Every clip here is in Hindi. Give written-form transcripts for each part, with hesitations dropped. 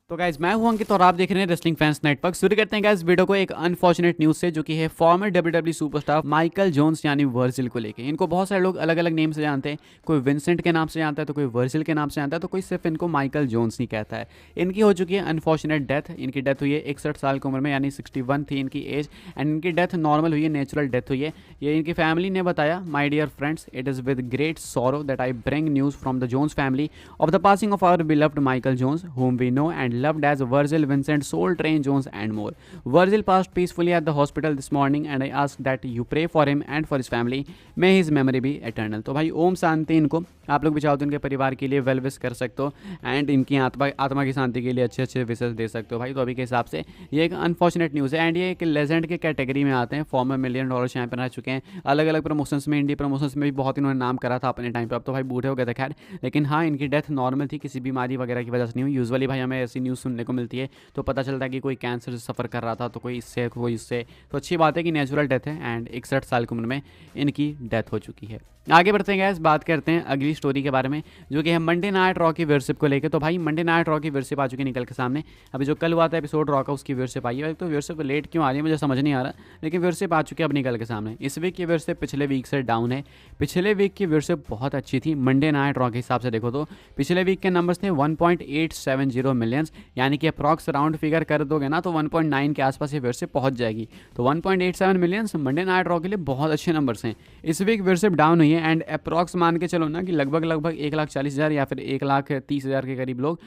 तो गाइज मैं हूं अंकित और आप देख रहे हैं रेसलिंग फैंस नेटवर्क। शुरू करते हैं गाइज वीडियो को एक अनफॉर्चुनेट न्यूज से, जो कि है former WWE superstar Michael Jones यानी वर्जिल को लेके। इनको बहुत सारे लोग अलग अलग नेम से जानते हैं। कोई विंसेंट के नाम से जानता है, तो कोई वर्जिल के नाम से जानता है, तो कोई सिर्फ इनको माइकल जोन्स ही कहता है। इनकी हो चुकी है अनफॉर्चुनेट डेथ। इनकी डेथ हुई है 61 साल की उम्र में, यानी 61 थी इनकी एज। एंड इनकी डेथ नॉर्मल हुई है, नेचुरल डेथ हुई है। ये इनकी फैमिली ने बताया, my dear friends, it is with great sorrow that I bring news from the Jones family of the passing of our beloved Michael Jones, whom we know and loved as Virgil Vincent, Soul Train Jones, and more. Virgil passed peacefully at the hospital this morning, and I ask that you pray for him and for his family. May his memory be eternal. तो भाई ओम शांति इनको। आप लोग भी चाहो तो इनके परिवार के लिए वेल विश कर सकते हो एंड इनकी आत्मा की शांति के लिए अच्छे अच्छे विशेष दे सकते हो भाई। तो अभी के हिसाब से ये एक अनफॉर्चुनेट न्यूज़ है एंड ये एक लेजेंड के कैटेगरी में आते हैं। फॉर्मर $1 मिलियन चैंपियन रह चुके हैं अलग अलग प्रमोशंस में, इंडी प्रमोशंस में भी बहुत इन्होंने नाम करा था अपने टाइम पर। अब तो भाई बूढ़े हो गए थे खैर, लेकिन हाँ इनकी डेथ नॉर्मल थी, किसी बीमारी वगैरह की वजह से नहीं हुई। यूजुअली भाई हमें ऐसी न्यूज़ सुनने को मिलती है तो पता चलता है कि कोई कैंसर से सफ़र कर रहा था, तो कोई इससे। तो अच्छी बात है कि नेचुरल डेथ है एंड 61 साल की उम्र में इनकी डेथ हो चुकी है। आगे बढ़ते हैं गैस, बात करते हैं अगली स्टोरी के बारे में, जो कि है मंडे नाइट रॉ की व्यूअरशिप को लेकर। तो भाई मंडे नाइट रॉ की व्यूअरशिप आ चुकी है निकल के सामने। अभी जो कल हुआ था एपिसोड रॉ का, उसकी व्यूअरशिप आई है। तो व्यूअरशिप लेट क्यों आ रही है मुझे समझ नहीं आ रहा, लेकिन व्यूअरशिप आ चुकी है अब निकल के सामने। इस वीक की व्यूअरशिप पिछले वीक से डाउन है। पिछले वीक की व्यूअरशिप बहुत अच्छी थी मंडे नाइट रॉ के हिसाब से देखो तो। पिछले वीक के नंबर्स थे 1.870 मिलियंस, यानी कि अप्रॉक्स राउंड फिगर कर दोगे ना तो 1.9 के आसपास ये व्यूअरशिप पहुंच जाएगी। तो 1.87 मिलियंस मंडे नाइट रॉ के लिए बहुत अच्छे नंबर्स हैं। इस वीक व्यूअरशिप डाउन हुई है एंड अप्रॉक्स मान के चलो ना कि लगभग 1,40,000 या फिर 1,30,000 के करीब लोग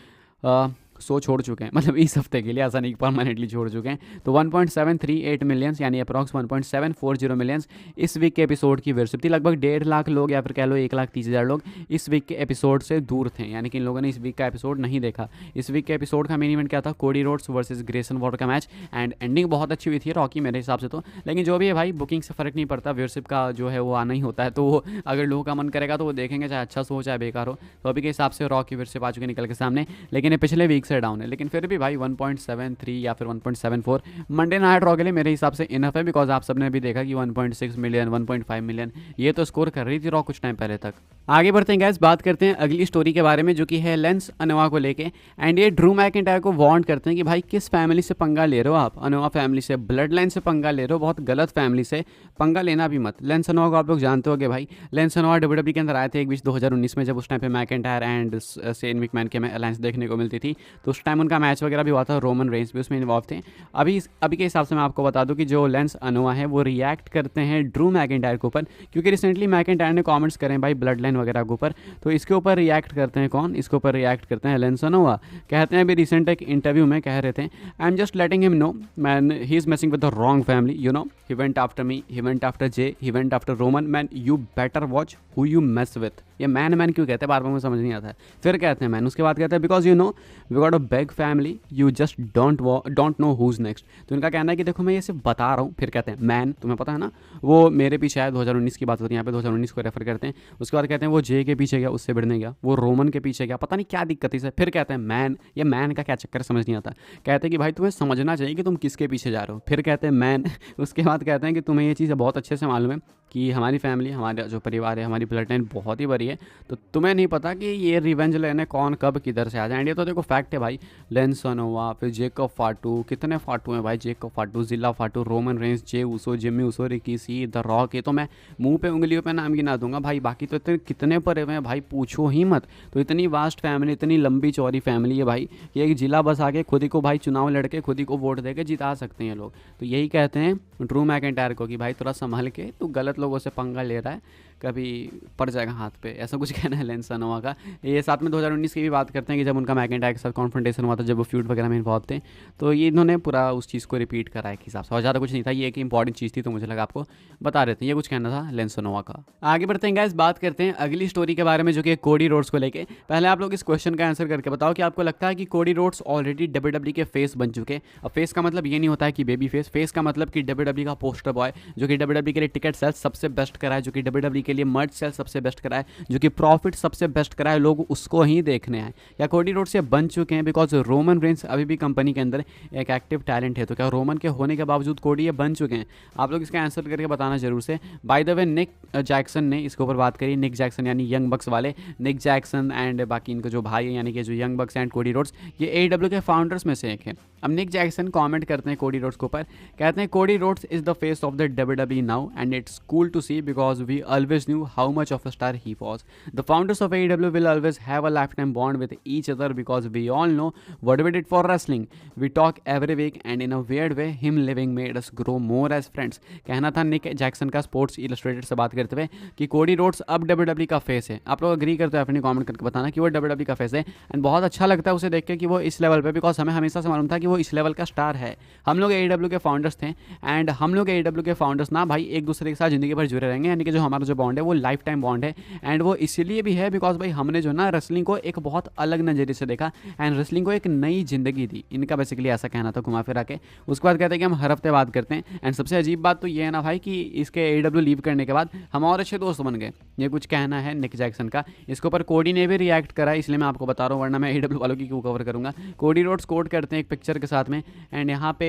शो छोड़ चुके हैं, मतलब इस हफ्ते के लिए, ऐसा नहीं परमानेंटली छोड़ चुके हैं। तो 1.738 मिलियंस यानी अप्रॉक्स 1.740 मिलियंस इस वीक के एपिसोड की व्यूअरशिप थी। लगभग 1.5 लाख लोग या फिर कह लो 1,30,000 लोग इस वीक के एपिसोड से दूर थे, यानी कि इन लोगों ने इस वीक का एपिसोड नहीं देखा। इस वीक के एपिसोड का मेन इवेंट क्या था? Cody Rhodes versus Grayson war का मैच एंड एंडिंग बहुत अच्छी हुई थी रॉकी मेरे हिसाब से तो। लेकिन जो भी है भाई, बुकिंग से फ़र्क नहीं पड़ता, व्यूअरशिप का जो है वो आना ही होता है। तो वो अगर लोगों का मन करेगा तो वो देखेंगे, चाहे अच्छा शो हो चाहे बेकार हो। तो अभी के हिसाब से रॉ की व्यूअरशिप आ चुकी है निकल के सामने, लेकिन ये पिछले वीक से डाउन है। लेकिन फिर भी भाई 1.73 या फिर 1.74 मंडे नाइट रॉ के लिए मेरे हिसाब से इनफ है, बिकॉज आप सबने भी देखा कि 1.6 मिलियन 1.5 मिलियन ये तो स्कोर कर रही थी रॉ कुछ टाइम पहले तक। आगे बढ़ते हैं गैस, बात करते हैं अगली स्टोरी के बारे में, जो कि है लेंस अनोवा को लेके। एंड ये ड्रू मैकिंटायर को वार्न करते हैं कि भाई किस फैमिली से पंगा ले रहे हो आप? अनोवा फैमिली से, ब्लड लाइन से पंगा ले रहे हो, बहुत गलत फैमिली से पंगा लेना भी मत। लेंस अनोवा को आप लोग जानते होगे भाई। लेंस अनोवा डब्ल्यूडब्ल्यूई के अंदर आए थे एक बीच 2019 में, जब उस टाइम पे मैकिंटायर एंड शेन मैकमैन के अलायंस देखने को मिलती थी। तो उस टाइम उनका मैच वगैरह भी हुआ था, रोमन रेंस भी उसमें इन्वॉल्व थे। अभी के हिसाब से मैं आपको बता दूं कि जो लेंस अनोवा है वो रिएक्ट करते हैं ड्रू मैकिंटायर के ऊपर, क्योंकि रिसेंटली मैकिंटायर ने कमेंट्स करे भाई ब्लड लाइन वगैरह के ऊपर। तो इसके ऊपर रिएक्ट करते हैं कौन? इसके ऊपर रिएक्ट करते हैं लेंस अनोवा। कहते हैं अभी रिसेंट एक इंटरव्यू में कह रहे थे, I am just letting him know man he is messing with the wrong family, you know, he went after me, he went after Jey, he went after Roman, man you better watch who you mess with. ये मैन क्यों कहते हैं बार बार मुझे समझ नहीं आता है। फिर कहते हैं मैन, उसके बाद कहते हैं because you know we got a big family, you just don't know who's next. तो इनका कहना है कि देखो मैं ये सिर्फ बता रहा हूँ। फिर कहते हैं मैन, तुम्हें पता है ना वो मेरे पीछे आया, 2019 की बात होती है यहाँ पे, 2019 को रेफर करते हैं। उसके बाद कहते हैं वो जे के पीछे गया, उससे भिड़ने गया, वो रोमन के पीछे गया, पता नहीं क्या दिक्कत है। फिर कहते हैं मैन, ये मैन का क्या चक्कर समझ नहीं आता। कहते हैं कि भाई तुम्हें समझना चाहिए कि तुम किसके पीछे जा रहे हो। फिर कहते हैं मैन, उसके बाद कहते हैं कि तुम्हें ये चीज़ बहुत अच्छे से मालूम है कि हमारी फैमिली, हमारा जो परिवार है, हमारी ब्लड लाइन बहुत ही बड़ी है, तो तुम्हें नहीं पता कि ये रिवेंज लेने कौन कब किधर से आ जाए। ये तो देखो फैक्ट है भाई। लेंस अनोवा, फिर जेकब फाटू, कितने फाटू हैं भाई, Jacob Fatu, Zilla Fatu, Roman Reigns, Jey Uso, Jimmy Uso, Rikishi, the Rock, ये तो मैं मुंह पे उंगलियों पे नाम गिना दूंगा भाई। बाकी तो इतने कितने पड़े हुए हैं भाई, पूछो ही मत। तो इतनी वास्ट फैमिली, इतनी लंबी चौड़ी फैमिली है भाई, ये एक जिला बस आके खुद ही को भाई चुनाव लड़के खुद ही को वोट देके जिता सकते हैं लोग। तो यही कहते हैं ड्रू मैकिंटायर को कि भाई थोड़ा संभल के, तू गलत लोगों से पंगा ले रहा है, कभी पड़ जाएगा हाथ पे, ऐसा कुछ कहना है लेंस अनोवा का। ये साथ में 2019 की भी बात करते हैं कि जब उनका मैकिंटायर के साथ कॉन्फ्रंटेशन हुआ था, जब वो फ्यूड वगैरह में इन्वॉल्व थे, तो ये इन्होंने पूरा उस चीज़ को रिपीट करा है हिसाब से, और ज़्यादा कुछ नहीं था। ये एक इंपॉर्टेंट चीज़ थी तो मुझे लगा आपको बता रहे थे, ये कुछ कहना था लेंस अनोवा का। आगे बढ़ते हैं गाइस, बात करते हैं अगली स्टोरी के बारे में, जो कि कोडी रोड्स को लेके। पहले आप लोग इस क्वेश्चन का आंसर करके बताओ कि आपको लगता है कि कोडी रोड्स ऑलरेडी डब्ल्यूडब्ल्यूई के फेस बन चुके हैं। अब फेस का मतलब ये नहीं होता है कि बेबी फेस, फेस का मतलब कि डब्ल्यूडब्ल्यूई का पोस्टर बॉय, जो कि डब्ल्यूडब्ल्यूई के लिए टिकट सेल्स सबसे बेस्ट करा है, जो कि डब्ल्यूडब्ल्यूई के लिए मर्च सेल सबसे बेस्ट कराए, जो कि प्रॉफिट सबसे बेस्ट कराए, लोग उसको ही देखने आए, या कोडी रोड्स ये बन चुके हैं बिकॉज रोमन रेंस अभी भी कंपनी के अंदर एक एक्टिव टैलेंट है? तो क्या रोमन के होने के बावजूद कोडी ये बन चुके हैं? आप लोग इसका आंसर करके बताना जरूर से। By the way Nick Jackson ने इसके ऊपर बात करी, निक जैक्सन यानी यंग बक्स वाले, निक जैक्सन एंड बाकी इनके जो भाई हैं यानी कि जो young box and Cody Rhodes, ये AEW के फाउंडर्स में से एक है। अब निक जैक्सन कमेंट करते हैं कोडी रोड्स के ऊपर, कहते हैं Cody Rhodes is the face of the WWE now and it's cool to see because we always knew how much of a star he was. The founders of AEW will always have a lifetime bond with each other because we all know what we did for wrestling, we talk every week and in a weird way him leaving made us grow more as friends. कहना था निक जैक्सन का स्पोर्ट्स इलस्ट्रेटेड से बात करते हुए कि कोडी रोड्स अब WWE का फेस है। आप लोग अग्री करते हो अपनी कमेंट करके बताना कि वो WWE का फेस है, एंड बहुत अच्छा लगता है उसे देख के कि वो इस लेवल पे, बिकॉज हमें हमेशा से मालूम था कि वो इस लेवल का स्टार है। हम लोग AEW के फाउंडर्स थे एंड हम लोग AEW के फाउंडर्स ना भाई एक दूसरे के साथ जिंदगी भर जुड़े रहेंगे, यानी कि जो हमारा जो बॉन्ड है वो लाइफ टाइम बॉन्ड है, एंड वो इसीलिए भी है बिकॉज भाई हमने जो ना रेसलिंग को एक बहुत अलग नज़रिए से देखा एंड रेसलिंग को एक नई जिंदगी दी। इनका बेसिकली ऐसा कहना था घुमा फिरा के। उसके बाद कहते हैं कि हम हर हफ्ते बात करते हैं, एंड सबसे अजीब बात तो ये है ना भाई कि इसके AEW लीव करने के बाद हम और अच्छे दोस्त बन गए, ये कुछ कहना है निक जैक्सन का। इसके ऊपर कोडी ने भी रिएक्ट करा, इसलिए मैं आपको बता रहा हूँ, वरना मैं AEW वालों की क्यों कवर करूँगा। कोडी रोड्स कोड करते हैं एक पिक्चर के साथ में, एंड यहाँ पे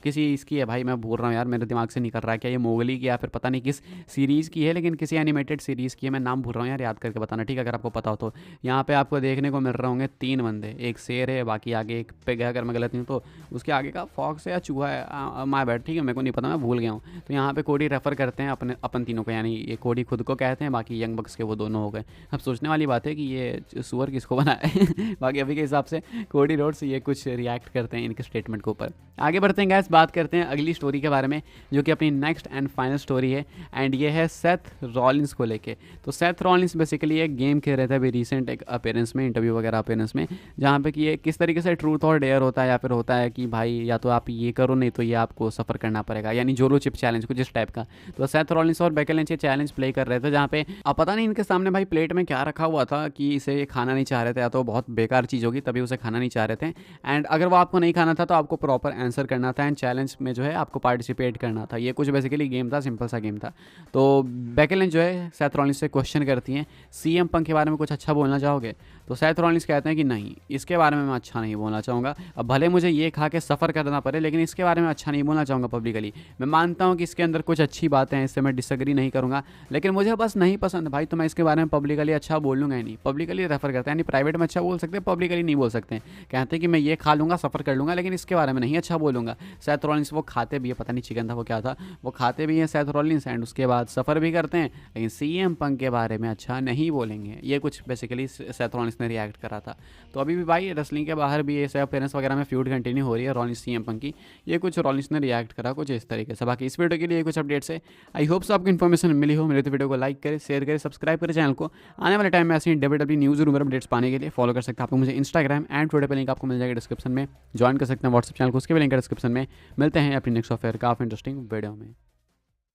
किसी इसकी है भाई, मैं भूल रहा हूँ यार, मेरे दिमाग से निकल रहा है, क्या ये मोगली की या फिर पता नहीं किस सीरीज़ की है, लेकिन किसी एनिमेटेड सीरीज़ की है, मैं नाम भूल रहा हूँ यार, याद करके बताना ठीक है अगर आपको पता हो तो। यहाँ पे आपको देखने को मिल रहे होंगे 3 बंदे, एक शेर है, बाकी आगे एक पिग है अगर मैं गलत नहीं हूँ तो, उसके आगे का फॉक्स है या चूहा है, माय बैड, ठीक है मेरे को नहीं पता, मैं भूल गया हूँ। तो यहाँ पे कोडी रेफर करते हैं अपन तीनों को, यानी ये कोडी खुद को कहते हैं, बाकी यंग बक्स के वो दोनों हो गए। अब सोचने वाली बात है कि ये सुअर किसको बनाया है बाकी अभी के हिसाब से कोडी रोड्स ये कुछ रिएक्ट करते हैं इनके स्टेटमेंट के ऊपर। आगे बढ़ते हैं गाइस, बात करते हैं अगली स्टोरी के बारे में, जो कि अपनी नेक्स्ट एंड फाइनल स्टोरी है, एंड ये है सेथ रॉलिंस को लेके। तो सेथ रॉलिंस बेसिकली एक गेम खेल रहे थे अभी रिसेंट एक अपीयरेंस में, इंटरव्यू वगैरह अपीयरेंस में, जहाँ पे कि ये किस तरीके से ट्रूथ और डेयर होता है, या फिर होता है कि भाई या तो आप ये करो नहीं तो ये आपको सफ़र करना पड़ेगा, यानी जोलो चिप चैलेंज कुछ इस टाइप का। तो सेथ रॉलिंस और बेकी लिंच ये चैलेंज प्ले कर रहे थे, जहाँ पे अब पता नहीं इनके सामने भाई प्लेट में क्या रखा हुआ था कि इसे ये खाना नहीं चाह रहे थे, या तो बहुत बेकार चीज़ होगी तभी उसे खाना नहीं चाह रहे थे, एंड अगर वो आपको नहीं खाना था तो आपको प्रॉपर आंसर करना था, एंड चैलेंज में जो है आपको पार्टिसिपेट करना था। ये कुछ बेसिकली गेम था, सिंपल सा गेम था। तो बेकी लिंच जो है सेथ रॉलिंस से क्वेश्चन करती हैं, CM पंक के बारे में कुछ अच्छा बोलना चाहोगे? तो सेथ रॉलिंस कहते हैं कि नहीं, इसके बारे में मैं अच्छा नहीं बोलना चाहूँगा। अब भले मुझे ये खा के सफ़र करना पड़े, लेकिन इसके बारे में अच्छा नहीं बोलना चाहूँगा पब्लिकली। मैं मानता हूँ कि इसके अंदर कुछ अच्छी बातें हैं, इससे मैं डिसएग्री नहीं करूँगा, लेकिन मुझे बस नहीं पसंद भाई, तो मैं इसके बारे में पब्लिकली अच्छा बोलूँगा ही नहीं। पब्लिकली रेफर करते हैं, यानी प्राइवेट में अच्छा बोल सकते हैं, पब्लिकली नहीं बोल सकते। कहते हैं कि मैं ये खा लूँगा, सफ़र कर लूँगा, लेकिन इसके बारे में नहीं अच्छा बोलूँगा। सेथ रॉलिंस वो खाते भी है, पता नहीं चिकन था वो क्या था, वो खाते भी हैं सेथ रॉलिंस, एंड उसके बाद सफ़र भी करते हैं, लेकिन CM पंक के बारे में अच्छा नहीं बोलेंगे। ये कुछ बेसिकली सेथ रॉलिंस ने रिएक्ट करा था। तो अभी भी भाई रेसलिंग के बाहर भी ये सब पेरेंट्स वगैरह में फ्यूड कंटिन्यू हो रही है रॉलिंस CM पंक की, ये कुछ रॉलिंस ने रिएक्ट करा कुछ इस तरीके से। बाकी इस वीडियो के लिए कुछ अपडेट्स है, आई होप सो आपको इन्फॉर्मेशन मिली हो। मेरे तो वीडियो को लाइक करें, शेयर करें, सब्सक्राइब करें चैनल को। आने वाले टाइम में ऐसे ही WWE न्यूज़ रूमर अपडेट्स पाने के लिए फॉलो कर सकते हैं। आपको मुझे इंस्टाग्राम एंड ट्विटर पर लिंक आपको मिल जाएगा डिस्क्रिप्शन में, ज्वाइन कर सकते हैं व्हाट्सएप चैनल को, उसके भी लिंक है डिस्क्रिप्शन में। मिलते हैं अपनी नेक्स्ट ऑफेयर काफ़ी इंटरेस्टिंग वीडियो में।